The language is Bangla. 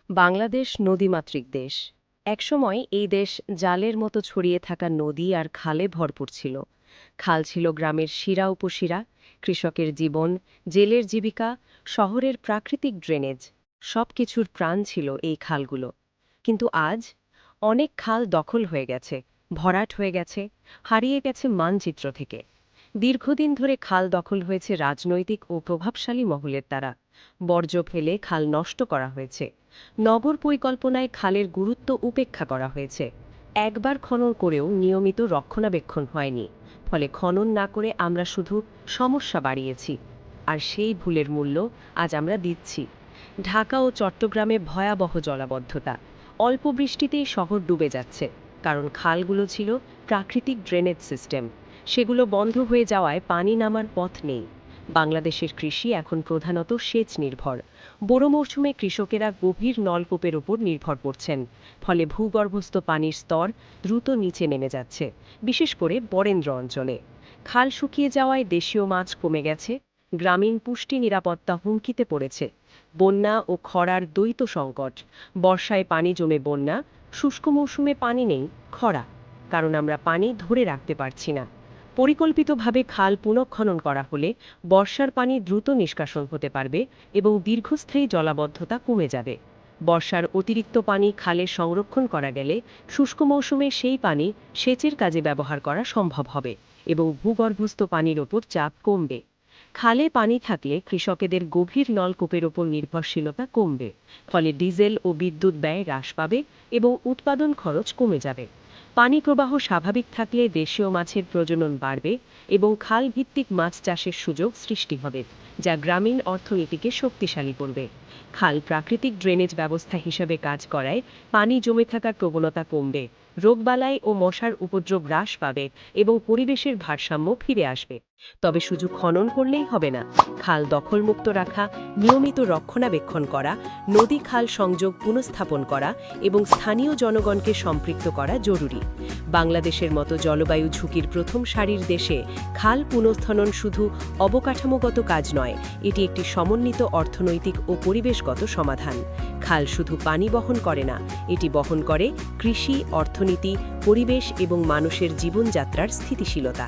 বাংলাদেশ নদীমাতৃক দেশ। একসময় এই দেশ জালের মতো ছড়িয়ে থাকা নদী আর খালে ভরপুর ছিল। খাল ছিল গ্রামের শিরা উপশিরা, কৃষকের জীবন, জেলের জীবিকা, শহরের প্রাকৃতিক ড্রেনেজ, সবকিছুর প্রাণ ছিল এই খালগুলো। কিন্তু আজ অনেক খাল দখল হয়ে গেছে, ভরাট হয়ে গেছে, হারিয়ে গেছে মানচিত্র থেকে। দীর্ঘদিন ধরে খাল দখল হয়েছে রাজনৈতিক ও প্রভাবশালী মহলের দ্বারা। বর্জ্য ফেলে খাল নষ্ট করা হয়েছে। নগর পরিকল্পনায় খালের গুরুত্ব উপেক্ষা করা হয়েছে। একবার খনন করেও নিয়মিত রক্ষণাবেক্ষণ হয়নি। ফলে খনন না করে আমরা শুধু সমস্যা বাড়িয়েছি। আর সেই ভুলের মূল্য আজ আমরা দিচ্ছি। ঢাকা ও চট্টগ্রামে ভয়াবহ জলাবদ্ধতা। অল্প বৃষ্টিতেই শহর ডুবে যাচ্ছে, কারণ খালগুলো ছিল প্রাকৃতিক ড্রেনেজ সিস্টেম। সেগুলো বন্ধ হয়ে যাওয়ায় পানি নামার পথ নেই। বাংলাদেশের কৃষি এখন প্রধানত সেচ নির্ভর। বড় মৌসুমে কৃষকেরা গভীর নলকূপের উপর নির্ভর করছেন। ফলে ভূগর্ভস্থ পানির স্তর দ্রুত নিচে নেমে যাচ্ছে, বিশেষ করে বরেন্দ্র অঞ্চলে। খাল শুকিয়ে যাওয়ায় দেশীয় মাছ কমে গেছে। গ্রামীণ পুষ্টি নিরাপত্তা হুমকিতে পড়েছে। বন্যা ও খরার দ্বৈত সংকট। বর্ষায় পানি জমে বন্যা, শুষ্ক মৌসুমে পানি নেই, খরা। কারণ আমরা পানি ধরে রাখতে পারছি না। পরিকল্পিতভাবে খাল পুনঃখনন করা হলে বর্ষার পানি দ্রুত নিষ্কাশন হতে পারবে এবং দীর্ঘস্থায়ী জলাবদ্ধতা কমে যাবে। বর্ষার অতিরিক্ত পানি খালে সংরক্ষণ করা গেলে শুষ্ক মৌসুমে সেই পানি সেচের কাজে ব্যবহার করা সম্ভব হবে এবং ভূগর্ভস্থ পানির ওপর চাপ কমবে। খালে পানি থাকলে কৃষকেদের গভীর নলকূপের ওপর নির্ভরশীলতা কমবে। ফলে ডিজেল ও বিদ্যুৎ ব্যয় হ্রাস পাবে এবং উৎপাদন খরচ কমে যাবে। পানি প্রবাহ স্বাভাবিক থাকলে দেশীয় মাছের প্রজনন বাড়বে এবং খাল ভিত্তিক মাছ চাষের সুযোগ সৃষ্টি হবে, যা গ্রামীণ অর্থনীতিকে শক্তিশালী করবে। খাল প্রাকৃতিক ড্রেনেজ ব্যবস্থা হিসেবে কাজ করায় পানি জমে থাকার প্রবণতা কমবে, রোগবালাই ও মশার উপদ্রব হ্রাস পাবে এবং পরিবেশের ভারসাম্য ফিরে আসবে। তবে শুধু খনন করলেই হবে না। খাল দখলমুক্ত রাখা, নিয়মিত রক্ষণাবেক্ষণ করা, নদী খাল সংযোগ পুনঃস্থাপন করা এবং স্থানীয় জনগণকে সম্পৃক্ত করা জরুরি। বাংলাদেশের মতো জলবায়ু ঝুঁকির প্রথম সারির দেশে খাল পুনঃস্খনন শুধু অবকাঠামোগত কাজ নয়, এটি একটি সমন্বিত অর্থনৈতিক ও পরিবেশগত সমাধান। খাল শুধু পানি বহন করে না, এটি বহন করে কৃষি, অর্থনীতি, পরিবেশ এবং মানুষের জীবনযাত্রার স্থিতিশীলতা।